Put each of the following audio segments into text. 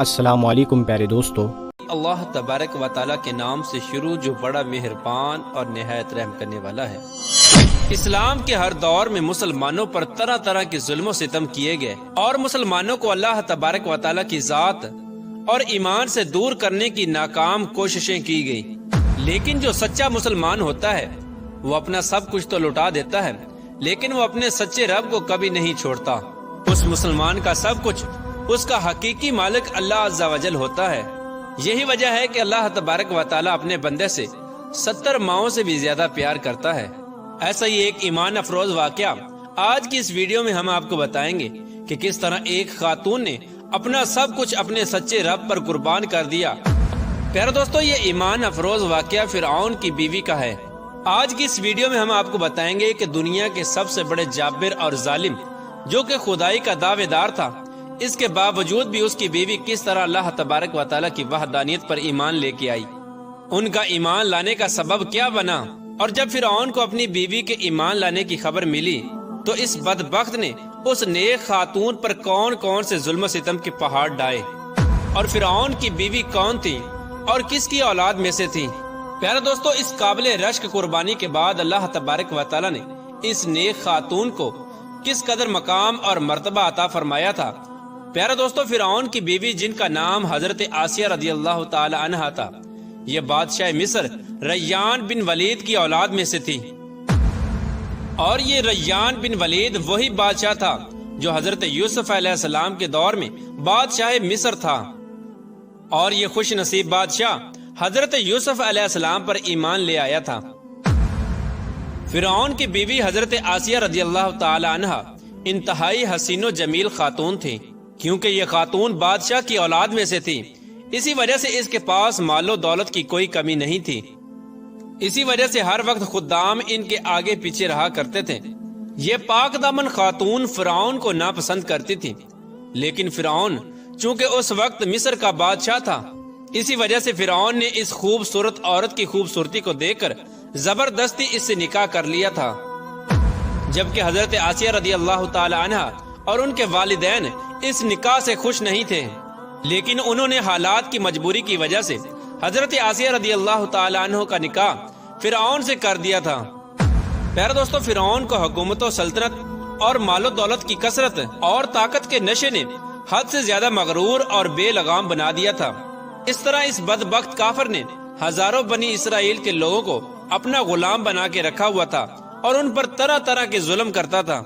السلام علیکم پیارے دوستو۔ اللہ تبارک و تعالیٰ کے نام سے شروع جو بڑا مہربان اور نہایت رحم کرنے والا ہے۔ اسلام کے ہر دور میں مسلمانوں پر طرح طرح کے ظلم و ستم کیے گئے اور مسلمانوں کو اللہ تبارک و تعالیٰ کی ذات اور ایمان سے دور کرنے کی ناکام کوششیں کی گئی، لیکن جو سچا مسلمان ہوتا ہے وہ اپنا سب کچھ تو لٹا دیتا ہے، لیکن وہ اپنے سچے رب کو کبھی نہیں چھوڑتا۔ اس مسلمان کا سب کچھ اس کا حقیقی مالک اللہ عز و جل ہوتا ہے۔ یہی وجہ ہے کہ اللہ تبارک و تعالیٰ اپنے بندے سے 70 ماؤں سے بھی زیادہ پیار کرتا ہے۔ ایسا ہی ایک ایمان افروز واقعہ آج کی اس ویڈیو میں ہم آپ کو بتائیں گے کہ کس طرح ایک خاتون نے اپنا سب کچھ اپنے سچے رب پر قربان کر دیا۔ پیارے دوستو، یہ ایمان افروز واقعہ فرعون کی بیوی کا ہے۔ آج کی اس ویڈیو میں ہم آپ کو بتائیں گے کہ دنیا کے سب سے بڑے جابر اور ظالم جو کہ خدائی کا دعوے دار تھا، اس کے باوجود بھی اس کی بیوی کس طرح اللہ تبارک و تعالیٰ کی وحدانیت پر ایمان لے کے آئی، ان کا ایمان لانے کا سبب کیا بنا، اور جب فرعون کو اپنی بیوی کے ایمان لانے کی خبر ملی تو اس بدبخت نے اس نیک خاتون پر کون کون سے ظلم و ستم کے پہاڑ ڈائے، اور فرعون کی بیوی کون تھی اور کس کی اولاد میں سے تھی۔ پیارے دوستو، اس قابل رشک قربانی کے بعد اللہ تبارک و تعالیٰ نے اس نیک خاتون کو کس قدر مقام اور مرتبہ عطا فرمایا تھا۔ پیارے دوستو، فرعون کی بیوی جن کا نام حضرت آسیہ رضی اللہ تعالی عنہا تھا، یہ بادشاہ مصر ریان بن ولید کی اولاد میں سے تھی، اور یہ ریان بن ولید وہی بادشاہ تھا جو حضرت یوسف علیہ السلام کے دور میں بادشاہ مصر تھا، اور یہ خوش نصیب بادشاہ حضرت یوسف علیہ السلام پر ایمان لے آیا تھا۔ فرعون کی بیوی حضرت آسیہ رضی اللہ تعالی عنہا انتہائی حسین و جمیل خاتون تھی، کیونکہ یہ خاتون بادشاہ کی اولاد میں سے تھی، اسی وجہ سے اس کے پاس مال و دولت کی کوئی کمی نہیں تھی، اسی وجہ سے ہر وقت خدام ان کے آگے پیچھے رہا کرتے تھے۔ یہ پاک دامن خاتون فرعون کو ناپسند کرتی تھی، لیکن فرعون چونکہ اس وقت مصر کا بادشاہ تھا، اسی وجہ سے فرعون نے اس خوبصورت عورت کی خوبصورتی کو دیکھ کر زبردستی اس سے نکاح کر لیا تھا، جبکہ حضرت آسیہ رضی اللہ تعالی عنہا اور ان کے والدین اس نکاح سے خوش نہیں تھے، لیکن انہوں نے حالات کی مجبوری کی وجہ سے حضرت آسیہ رضی اللہ تعالی عنہ کا نکاح فرعون سے کر دیا تھا۔ پیارے دوستو، فرعون کو حکومت و سلطنت اور مال و دولت کی کثرت اور طاقت کے نشے نے حد سے زیادہ مغرور اور بے لگام بنا دیا تھا۔ اس طرح اس بدبخت کافر نے ہزاروں بنی اسرائیل کے لوگوں کو اپنا غلام بنا کے رکھا ہوا تھا اور ان پر طرح طرح کے ظلم کرتا تھا۔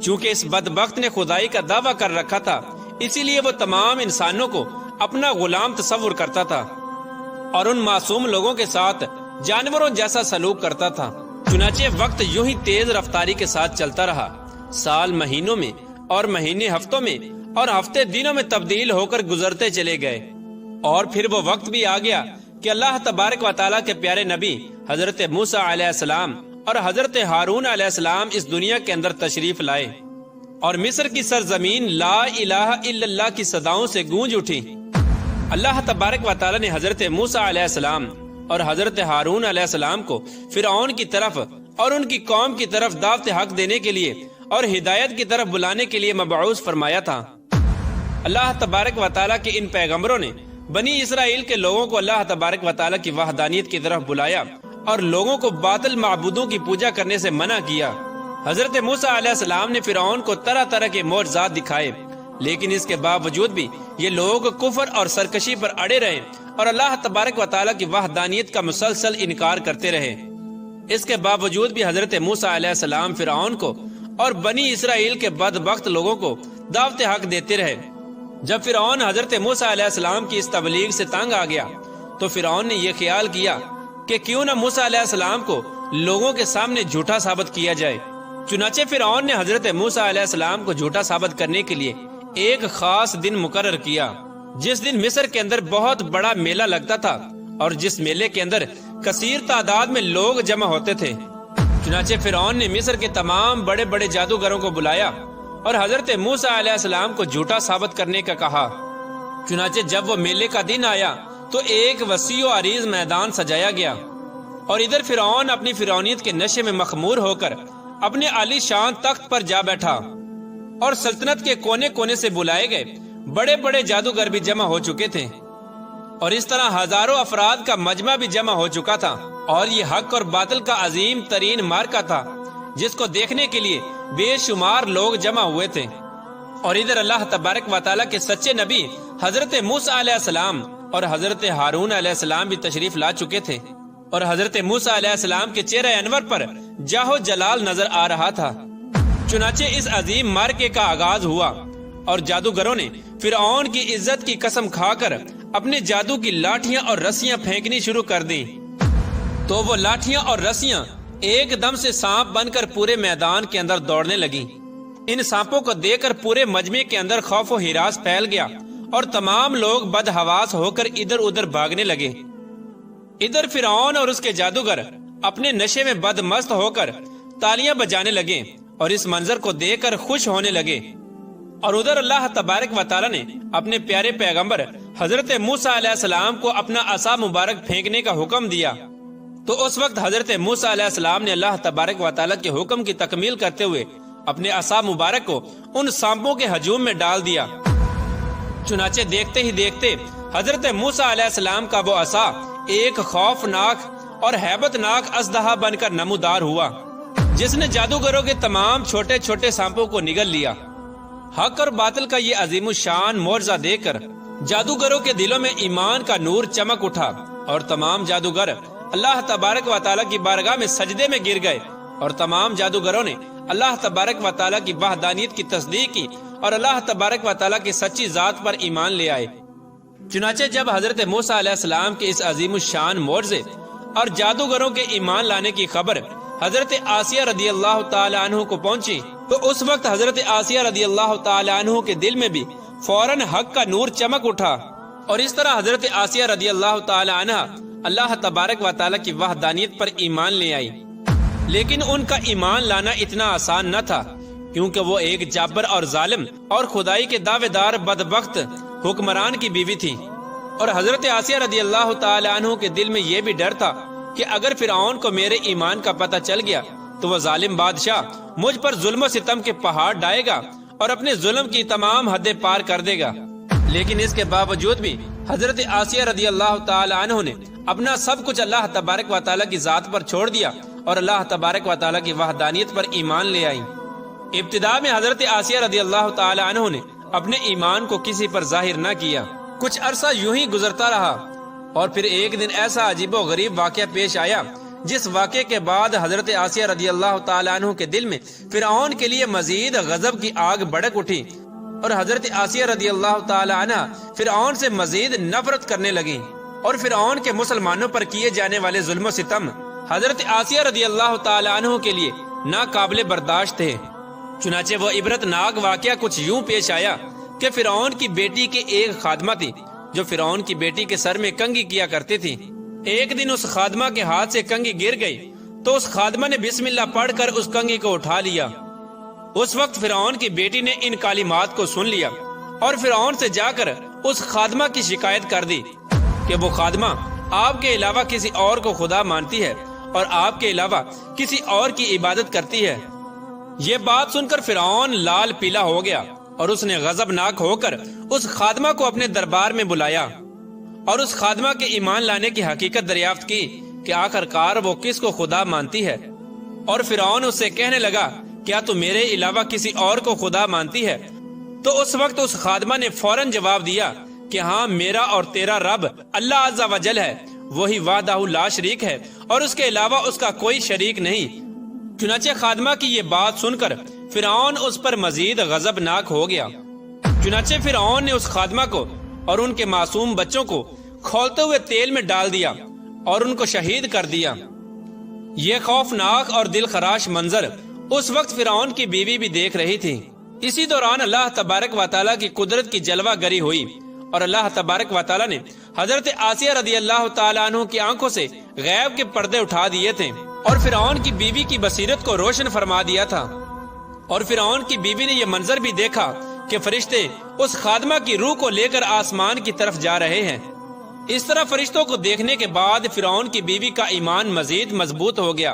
چونکہ اس بدبخت نے خدائی کا دعویٰ کر رکھا تھا، اسی لیے وہ تمام انسانوں کو اپنا غلام تصور کرتا تھا اور ان معصوم لوگوں کے ساتھ جانوروں جیسا سلوک کرتا تھا۔ چنانچہ وقت یوں ہی تیز رفتاری کے ساتھ چلتا رہا، سال مہینوں میں اور مہینے ہفتوں میں اور ہفتے دنوں میں تبدیل ہو کر گزرتے چلے گئے، اور پھر وہ وقت بھی آ گیا کہ اللہ تبارک و تعالیٰ کے پیارے نبی حضرت موسیٰ علیہ السلام اور حضرت ہارون علیہ السلام اس دنیا کے اندر تشریف لائے، اور مصر کی سرزمین لا الہ الا اللہ کی صداؤں سے گونج اٹھی۔ اللہ تبارک و تعالیٰ نے حضرت موسیٰ علیہ السلام اور حضرت ہارون علیہ السلام کو فرعون کی طرف اور ان کی قوم کی طرف دعوت حق دینے کے لیے اور ہدایت کی طرف بلانے کے لیے مبعوث فرمایا تھا۔ اللہ تبارک و تعالیٰ کے ان پیغمبروں نے بنی اسرائیل کے لوگوں کو اللہ تبارک و تعالیٰ کی وحدانیت کی طرف بلایا اور لوگوں کو باطل معبودوں کی پوجا کرنے سے منع کیا۔ حضرت موسیٰ علیہ السلام نے فرعون کو طرح طرح کے معجزات دکھائے، لیکن اس کے باوجود بھی یہ لوگ کفر اور سرکشی پر اڑے رہے اور اللہ تبارک و تعالیٰ کی وحدانیت کا مسلسل انکار کرتے رہے۔ اس کے باوجود بھی حضرت موسیٰ علیہ السلام فرعون کو اور بنی اسرائیل کے بدبخت لوگوں کو دعوت حق دیتے رہے۔ جب فرعون حضرت موسیٰ علیہ السلام کی اس تبلیغ سے تنگ آ گیا تو فرعون نے یہ خیال کیا کہ کیوں نہ موسیٰ علیہ السلام کو لوگوں کے سامنے جھوٹا ثابت کیا جائے۔ چنانچہ فرعون نے حضرت موسیٰ علیہ السلام کو جھوٹا ثابت کرنے کے لیے ایک خاص دن مقرر کیا، جس دن مصر کے اندر بہت بڑا میلہ لگتا تھا اور جس میلے کے اندر کثیر تعداد میں لوگ جمع ہوتے تھے۔ چنانچہ فرعون نے مصر کے تمام بڑے بڑے جادوگروں کو بلایا اور حضرت موسیٰ علیہ السلام کو جھوٹا ثابت کرنے کا کہا۔ چنانچہ جب وہ میلے کا دن آیا تو ایک وسیع و عریض میدان سجایا گیا، اور ادھر فرعون اپنی فرعونیت کے نشے میں مخمور ہو کر اپنے عالی شان تخت پر جا بیٹھا، اور سلطنت کے کونے کونے سے بلائے گئے بڑے بڑے جادوگر بھی جمع ہو چکے تھے، اور اس طرح ہزاروں افراد کا مجمع بھی جمع ہو چکا تھا، اور یہ حق اور باطل کا عظیم ترین معرکہ تھا جس کو دیکھنے کے لیے بے شمار لوگ جمع ہوئے تھے۔ اور ادھر اللہ تبارک و تعالیٰ کے سچے نبی حضرت موسیٰ علیہ السلام اور حضرت ہارون علیہ السلام بھی تشریف لا چکے تھے، اور حضرت موسیٰ علیہ السلام کے چہرہ انور پر جاہ و جلال نظر آ رہا تھا۔ چنانچہ اس عظیم معرکے کا آغاز ہوا، اور جادوگروں نے فرعون کی عزت کی قسم کھا کر اپنے جادو کی لاٹھیاں اور رسیاں پھینکنی شروع کر دیں، تو وہ لاٹھیاں اور رسیاں ایک دم سے سانپ بن کر پورے میدان کے اندر دوڑنے لگیں۔ ان سانپوں کو دیکھ کر پورے مجمع کے اندر خوف و ہراس پھیل گیا، اور تمام لوگ بدحواس ہو کر ادھر ادھر بھاگنے لگے۔ ادھر فرعون اور اس کے جادوگر اپنے نشے میں بدمست ہو کر تالیاں بجانے لگے اور اس منظر کو دیکھ کر خوش ہونے لگے، اور ادھر اللہ تبارک و تعالیٰ نے اپنے پیارے پیغمبر حضرت موسیٰ علیہ السلام کو اپنا عصا مبارک پھینکنے کا حکم دیا۔ تو اس وقت حضرت موسیٰ علیہ السلام نے اللہ تبارک و تعالیٰ کے حکم کی تکمیل کرتے ہوئے اپنے عصا مبارک کو ان سانپوں کے ہجوم میں ڈال دیا۔ چنانچہ دیکھتے ہی دیکھتے حضرت موسیٰ علیہ السلام کا وہ عصا ایک خوفناک اور ہیبت ناک اژدہا بن کر نمودار ہوا، جس نے جادوگروں کے تمام چھوٹے چھوٹے سانپوں کو نگل لیا۔ حق اور باطل کا یہ عظیم الشان معجزہ دیکھ کر جادوگروں کے دلوں میں ایمان کا نور چمک اٹھا، اور تمام جادوگر اللہ تبارک و تعالیٰ کی بارگاہ میں سجدے میں گر گئے، اور تمام جادوگروں نے اللہ تبارک و تعالیٰ کی وحدانیت کی تصدیق کی اور اللہ تبارک و تعالیٰ کی سچی ذات پر ایمان لے آئے۔ چنانچہ جب حضرت موسیٰ علیہ السلام کے اس عظیم الشان معجزے اور جادوگروں کے ایمان لانے کی خبر حضرت آسیہ رضی اللہ تعالی عنہ کو پہنچی، تو اس وقت حضرت آسیہ رضی اللہ تعالی عنہ کے دل میں بھی فوراً حق کا نور چمک اٹھا، اور اس طرح حضرت آسیہ رضی اللہ تعالی عنہ اللہ تبارک و تعالیٰ کی وحدانیت پر ایمان لے آئی۔ لیکن ان کا ایمان لانا اتنا آسان نہ تھا، کیونکہ وہ ایک جابر اور ظالم اور خدائی کے دعوے دار بدبخت حکمران کی بیوی تھی، اور حضرت آسیہ رضی اللہ تعالی عنہ کے دل میں یہ بھی ڈر تھا کہ اگر فرعون کو میرے ایمان کا پتہ چل گیا تو وہ ظالم بادشاہ مجھ پر ظلم و ستم کے پہاڑ ڈائے گا اور اپنے ظلم کی تمام حدیں پار کر دے گا۔ لیکن اس کے باوجود بھی حضرت آسیہ رضی اللہ تعالی عنہ نے اپنا سب کچھ اللہ تبارک و تعالیٰ کی ذات پر چھوڑ دیا اور اللہ تبارک و تعالیٰ کی وحدانیت پر ایمان لے آئی۔ ابتدا میں حضرت آسیہ رضی اللہ تعالی عنہ نے اپنے ایمان کو کسی پر ظاہر نہ کیا، کچھ عرصہ یوں ہی گزرتا رہا، اور پھر ایک دن ایسا عجیب و غریب واقعہ پیش آیا جس واقعے کے بعد حضرت آسیہ رضی اللہ تعالی عنہ کے دل میں فرعون کے لیے مزید غضب کی آگ بھڑک اٹھی، اور حضرت آسیہ رضی اللہ تعالی عنہ فرعون سے مزید نفرت کرنے لگی، اور فرعون کے مسلمانوں پر کیے جانے والے ظلم و ستم حضرت آسیہ رضی اللہ تعالی عنہ کے لیے ناقابل برداشت تھے۔ چنانچہ وہ عبرت ناک واقعہ کچھ یوں پیش آیا کہ فرعون کی بیٹی کے ایک خادمہ تھی جو فرعون کی بیٹی کے سر میں کنگھی کیا کرتی تھی۔ ایک دن اس خادمہ کے ہاتھ سے کنگھی گر گئی تو اس خادمہ نے بسم اللہ پڑھ کر اس کنگھی کو اٹھا لیا۔ اس وقت فرعون کی بیٹی نے ان کلمات کو سن لیا اور فرعون سے جا کر اس خادمہ کی شکایت کر دی کہ وہ خادمہ آپ کے علاوہ کسی اور کو خدا مانتی ہے اور آپ کے علاوہ کسی اور کی عبادت کرتی ہے۔ یہ بات سن کر فرعون لال پیلا ہو گیا اور اس نے غضبناک ہو کر اس خادمہ کو اپنے دربار میں بلایا اور اس خادمہ کے ایمان لانے کی حقیقت دریافت کی کہ آخر کار وہ کس کو خدا مانتی ہے، اور فرعون اس سے کہنے لگا کیا تو میرے علاوہ کسی اور کو خدا مانتی ہے؟ تو اس وقت اس خادمہ نے فوراً جواب دیا کہ ہاں، میرا اور تیرا رب اللہ عز و جل ہے، وہی وحدہ لا شریک ہے اور اس کے علاوہ اس کا کوئی شریک نہیں۔ چنانچہ خادمہ کی یہ بات سن کر فرعون اس پر مزید غضبناک ہو گیا۔ چنانچہ فرعون نے اس خادمہ کو اور ان کے معصوم بچوں کو کھولتے ہوئے تیل میں ڈال دیا اور ان کو شہید کر دیا۔ یہ خوفناک اور دل خراش منظر اس وقت فرعون کی بیوی بھی دیکھ رہی تھی۔ اسی دوران اللہ تبارک و تعالیٰ کی قدرت کی جلوہ گری ہوئی اور اللہ تبارک و تعالیٰ نے حضرت آسیہ رضی اللہ تعالی عنہ کی آنکھوں سے غیب کے پردے اٹھا دیے تھے اور فرعون کی بیوی کی بصیرت کو روشن فرما دیا تھا، اور فرعون کی بیوی نے یہ منظر بھی دیکھا کہ فرشتے اس خادمہ کی روح کو لے کر آسمان کی طرف جا رہے ہیں۔ اس طرح فرشتوں کو دیکھنے کے بعد فرعون کی بیوی کا ایمان مزید مضبوط ہو گیا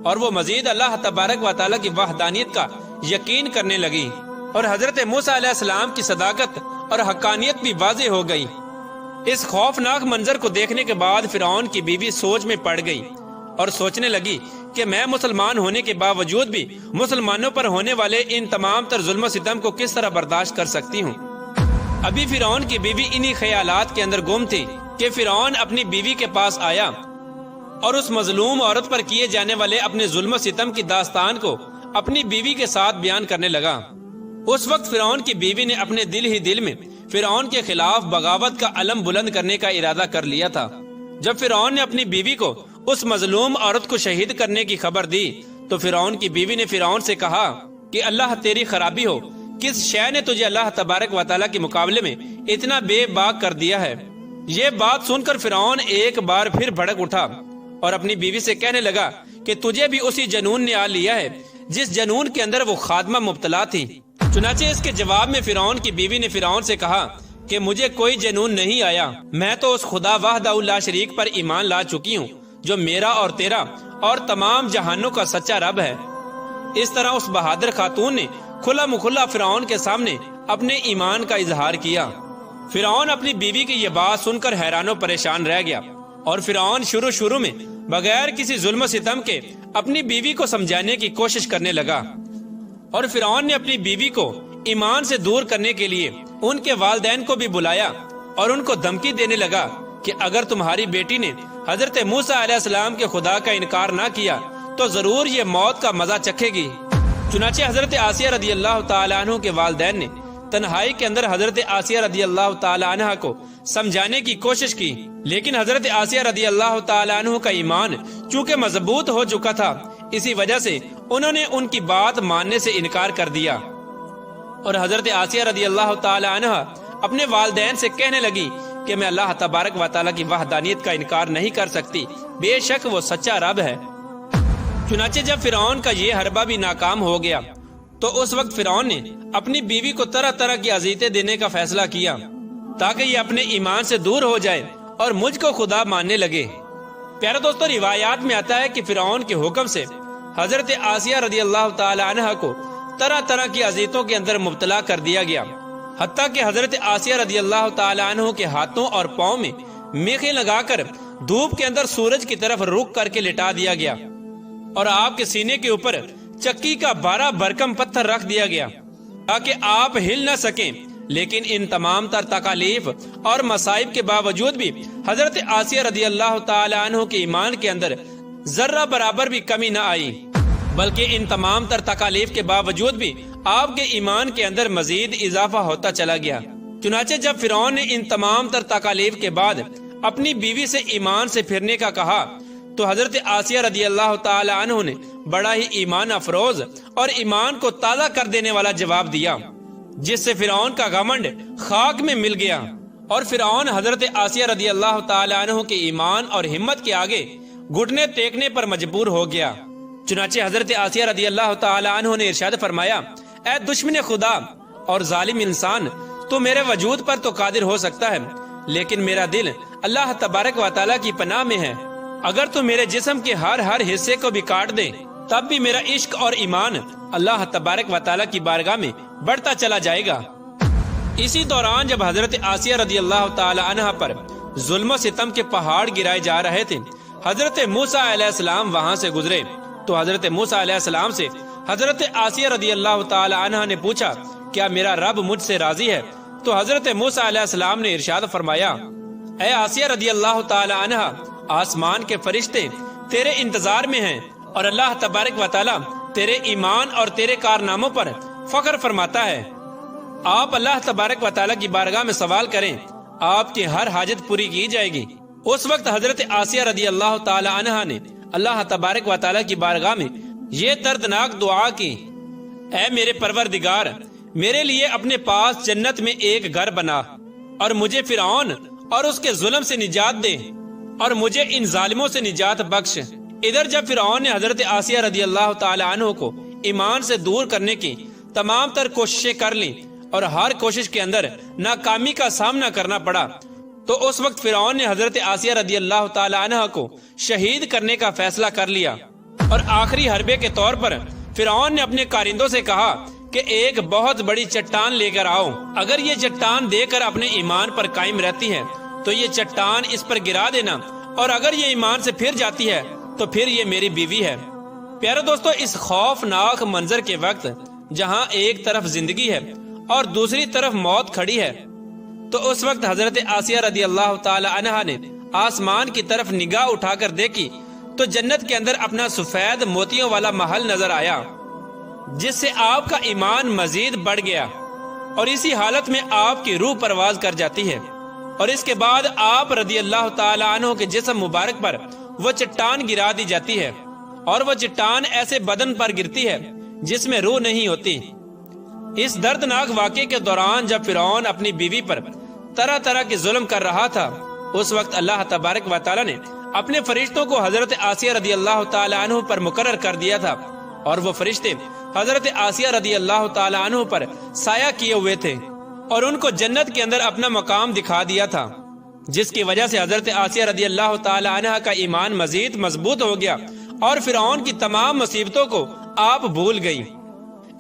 اور وہ مزید اللہ تبارک و تعالیٰ کی وحدانیت کا یقین کرنے لگی۔ اور حضرت موسیٰ علیہ السلام کی صداقت اور حقانیت بھی واضح ہو گئی۔ اس خوفناک منظر کو دیکھنے کے بعد فرعون کی بیوی سوچ میں پڑ گئی اور سوچنے لگی کہ میں مسلمان ہونے کے باوجود بھی مسلمانوں پر ہونے والے ان تمام تر ظلم و ستم کو کس طرح برداشت کر سکتی ہوں۔ ابھی فرعون کی بیوی انہی خیالات کے اندر گم تھی کہ فرعون اپنی بیوی کے پاس آیا اور اس مظلوم عورت پر کیے جانے والے اپنے ظلم و ستم کی داستان کو اپنی بیوی کے ساتھ بیان کرنے لگا۔ اس وقت فرعون کی بیوی نے اپنے دل ہی دل میں فرعون کے خلاف بغاوت کا علم بلند کرنے کا ارادہ کر لیا تھا۔ جب فرعون نے اپنی بیوی کو اس مظلوم عورت کو شہید کرنے کی خبر دی تو فرعون کی بیوی نے فرعون سے کہا کہ اللہ تیری خرابی ہو، کس شے نے تجھے اللہ تبارک و تعالیٰ کے مقابلے میں اتنا بے باک کر دیا ہے؟ یہ بات سن کر فرعون ایک بار پھر بھڑک اٹھا اور اپنی بیوی سے کہنے لگا کہ تجھے بھی اسی جنون نے آ لیا ہے جس جنون کے اندر وہ خادمہ مبتلا تھی۔ چنانچہ اس کے جواب میں فرعون کی بیوی نے فرعون سے کہا کہ مجھے کوئی جنون نہیں آیا، میں تو اس خدا وحدہ لا شریک پر ایمان لا چکی ہوں جو میرا اور تیرا اور تمام جہانوں کا سچا رب ہے۔ اس طرح اس بہادر خاتون نے کھلا مکھلا فرعون کے سامنے اپنے ایمان کا اظہار کیا۔ فرعون اپنی بیوی کی یہ بات سن کر حیران و پریشان رہ گیا اور فرعون شروع میں بغیر کسی ظلم و ستم کے اپنی بیوی کو سمجھانے کی کوشش کرنے لگا، اور فرعون نے اپنی بیوی کو ایمان سے دور کرنے کے لیے ان کے والدین کو بھی بلایا اور ان کو دھمکی دینے لگا کہ اگر تمہاری بیٹی نے حضرت موسیٰ علیہ السلام کے خدا کا انکار نہ کیا تو ضرور یہ موت کا مزہ چکھے گی۔ چنانچہ حضرت آسیہ رضی اللہ تعالیٰ عنہ کے والدین نے تنہائی کے اندر حضرت آسیہ رضی اللہ تعالیٰ عنہ کو سمجھانے کی کوشش کی، لیکن حضرت آسیہ رضی اللہ تعالیٰ عنہ کا ایمان چونکہ مضبوط ہو چکا تھا، اسی وجہ سے انہوں نے ان کی بات ماننے سے انکار کر دیا، اور حضرت آسیہ رضی اللہ تعالیٰ عنہ اپنے والدین سے کہنے لگی کہ میں اللہ تبارک و تعالیٰ کی وحدانیت کا انکار نہیں کر سکتی، بے شک وہ سچا رب ہے۔ چنانچہ جب فرعون کا یہ حربہ بھی ناکام ہو گیا تو اس وقت فرعون نے اپنی بیوی کو طرح طرح کی اذیتیں دینے کا فیصلہ کیا تاکہ یہ اپنے ایمان سے دور ہو جائے اور مجھ کو خدا ماننے لگے۔ پیارے دوستو، روایات میں آتا ہے کہ فرعون کے حکم سے حضرت آسیہ رضی اللہ تعالی عنہ کو طرح طرح کی اذیتوں کے اندر مبتلا کر دیا گیا، حتیٰ کہ حضرت آسیہ رضی اللہ تعالی عنہ کے ہاتھوں اور پاؤں میں میخیں لگا کر دھوپ کے اندر سورج کی طرف رخ کر کے لٹا دیا گیا، اور آپ کے سینے کے اوپر چکی کا 12 بھرکم پتھر رکھ دیا گیا تاکہ آپ ہل نہ سکیں۔ لیکن ان تمام تر تکالیف اور مصائب کے باوجود بھی حضرت آسیہ رضی اللہ تعالی عنہ کے ایمان کے اندر ذرہ برابر بھی کمی نہ آئی، بلکہ ان تمام تر تکالیف کے باوجود بھی آپ کے ایمان کے اندر مزید اضافہ ہوتا چلا گیا۔ چنانچہ جب فرعون نے ان تمام تر تکالیف کے بعد اپنی بیوی سے ایمان سے پھرنے کا کہا تو حضرت آسیہ رضی اللہ تعالی عنہ نے بڑا ہی ایمان افروز اور ایمان کو تازہ کر دینے والا جواب دیا، جس سے فرعون کا گھمنڈ خاک میں مل گیا، اور فرعون حضرت آسیہ رضی اللہ تعالی عنہ کے ایمان اور ہمت کے آگے گھٹنے ٹیکنے پر مجبور ہو گیا۔ چنانچہ حضرت آسیہ رضی اللہ تعالی عنہ نے ارشاد فرمایا، اے دشمن خدا اور ظالم انسان، تو میرے وجود پر تو قادر ہو سکتا ہے، لیکن میرا دل اللہ تبارک و تعالیٰ کی پناہ میں ہے۔ اگر تو میرے جسم کے ہر حصے کو بھی کاٹ دے تب بھی میرا عشق اور ایمان اللہ تبارک و تعالیٰ کی بارگاہ میں بڑھتا چلا جائے گا۔ اسی دوران جب حضرت آسیہ رضی اللہ تعالی عنہ پر ظلم و ستم کے پہاڑ گرائے جا رہے تھے، حضرت موسیٰ علیہ السلام وہاں سے گزرے تو حضرت موسیٰ علیہ السلام سے حضرت آسیہ رضی اللہ تعالی عنہ نے پوچھا، کیا میرا رب مجھ سے راضی ہے؟ تو حضرت موسیٰ علیہ السلام نے ارشاد فرمایا، اے آسیہ رضی اللہ تعالی عنہ، آسمان کے فرشتے تیرے انتظار میں ہیں اور اللہ تبارک و تعالیٰ تیرے ایمان اور تیرے کارناموں پر فخر فرماتا ہے۔ آپ اللہ تبارک و تعالیٰ کی بارگاہ میں سوال کریں، آپ کی ہر حاجت پوری کی جائے گی۔ اس وقت حضرت آسیہ رضی اللہ تعالی عنہ نے اللہ تبارک و تعالیٰ کی بارگاہ میں یہ دردناک دعا کی، اے میرے پروردگار، میرے لیے اپنے پاس جنت میں ایک گھر بنا اور مجھے فرعون اور اس کے ظلم سے نجات دے اور مجھے ان ظالموں سے نجات بخش۔ ادھر جب فرعون نے حضرت آسیہ رضی اللہ تعالی عنہ کو ایمان سے دور کرنے کی تمام تر کوششیں کر لی اور ہر کوشش کے اندر ناکامی کا سامنا کرنا پڑا، تو اس وقت فرعون نے حضرت آسیہ رضی اللہ تعالی عنہ کو شہید کرنے کا فیصلہ کر لیا، اور آخری حربے کے طور پر فرعون نے اپنے کارندوں سے کہا کہ ایک بہت بڑی چٹان لے کر آؤ، اگر یہ چٹان دے کر اپنے ایمان پر قائم رہتی ہے تو یہ چٹان اس پر گرا دینا، اور اگر یہ ایمان سے پھر جاتی ہے تو پھر یہ میری بیوی ہے۔ پیارے دوستو، اس خوفناک منظر کے وقت جہاں ایک طرف زندگی ہے اور دوسری طرف موت کھڑی ہے، تو اس وقت حضرت آسیہ رضی اللہ تعالی عنہا نے آسمان کی طرف نگاہ اٹھا کر دیکھی تو جنت کے اندر اپنا سفید موتیوں والا محل نظر آیا، جس سے آپ کا ایمان مزید بڑھ گیا، اور اسی حالت میں آپ کی روح پرواز کر جاتی ہے، اور اس کے بعد آپ رضی اللہ تعالی عنہ کے جسم مبارک پر وہ چٹان گرا دی جاتی ہے، اور وہ چٹان ایسے بدن پر گرتی ہے جس میں روح نہیں ہوتی۔ اس دردناک واقعے کے دوران جب فرعون اپنی بیوی پر طرح طرح کے ظلم کر رہا تھا، اس وقت اللہ تبارک و تعالی نے اپنے فرشتوں کو حضرت آسیہ رضی اللہ تعالی عنہ پر مقرر کر دیا تھا، اور وہ فرشتے حضرت آسیہ رضی اللہ تعالی عنہ پر سایہ کیے ہوئے تھے، اور ان کو جنت کے اندر اپنا مقام دکھا دیا تھا، جس کی وجہ سے حضرت آسیہ رضی اللہ تعالی عنہ کا ایمان مزید مضبوط ہو گیا، اور فرعون کی تمام مصیبتوں کو آپ بھول گئی۔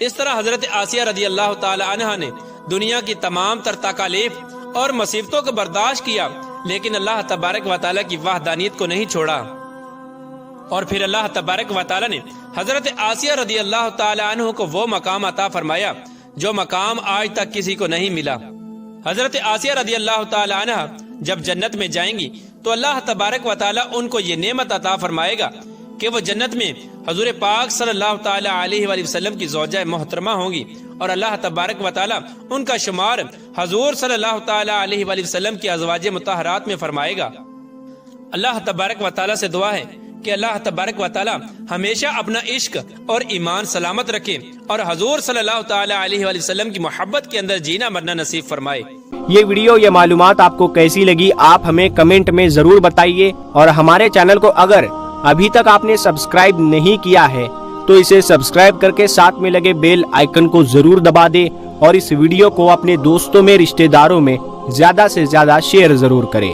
اس طرح حضرت آسیہ رضی اللہ تعالی عنہ نے دنیا کی تمام تر تکالیف اور مصیبتوں کو برداشت کیا، لیکن اللہ تبارک و تعالی کی وحدانیت کو نہیں چھوڑا، اور پھر اللہ تبارک و تعالی نے حضرت آسیہ رضی اللہ تعالی عنہ کو وہ مقام عطا فرمایا جو مقام آج تک کسی کو نہیں ملا۔ حضرت آسیہ رضی اللہ تعالی عنہ جب جنت میں جائیں گی تو اللہ تبارک و تعالی ان کو یہ نعمت عطا فرمائے گا کہ وہ جنت میں حضور پاک صلی اللہ تعالی علیہ وآلہ وسلم کی زوجہ محترمہ ہوں گی، اور اللہ تبارک و تعالی ان کا شمار حضور صلی اللہ تعالی علیہ وآلہ وسلم کی ازواج مطہرات میں فرمائے گا۔ اللہ تبارک و تعالی سے دعا ہے کہ اللہ تبارک و تعالی ہمیشہ اپنا عشق اور ایمان سلامت رکھے، اور حضور صلی اللہ تعالی علیہ وآلہ وسلم کی محبت کے اندر جینا مرنا نصیب فرمائے۔ یہ ویڈیو، یہ معلومات آپ کو کیسی لگی آپ ہمیں کمنٹ میں ضرور بتائیے، اور ہمارے چینل کو اگر ابھی تک آپ نے سبسکرائب نہیں کیا ہے تو اسے سبسکرائب کر کے ساتھ میں لگے بیل آئیکن کو ضرور دبا دے، اور اس ویڈیو کو اپنے دوستوں میں، رشتہ داروں میں زیادہ سے زیادہ شیئر ضرور کرے۔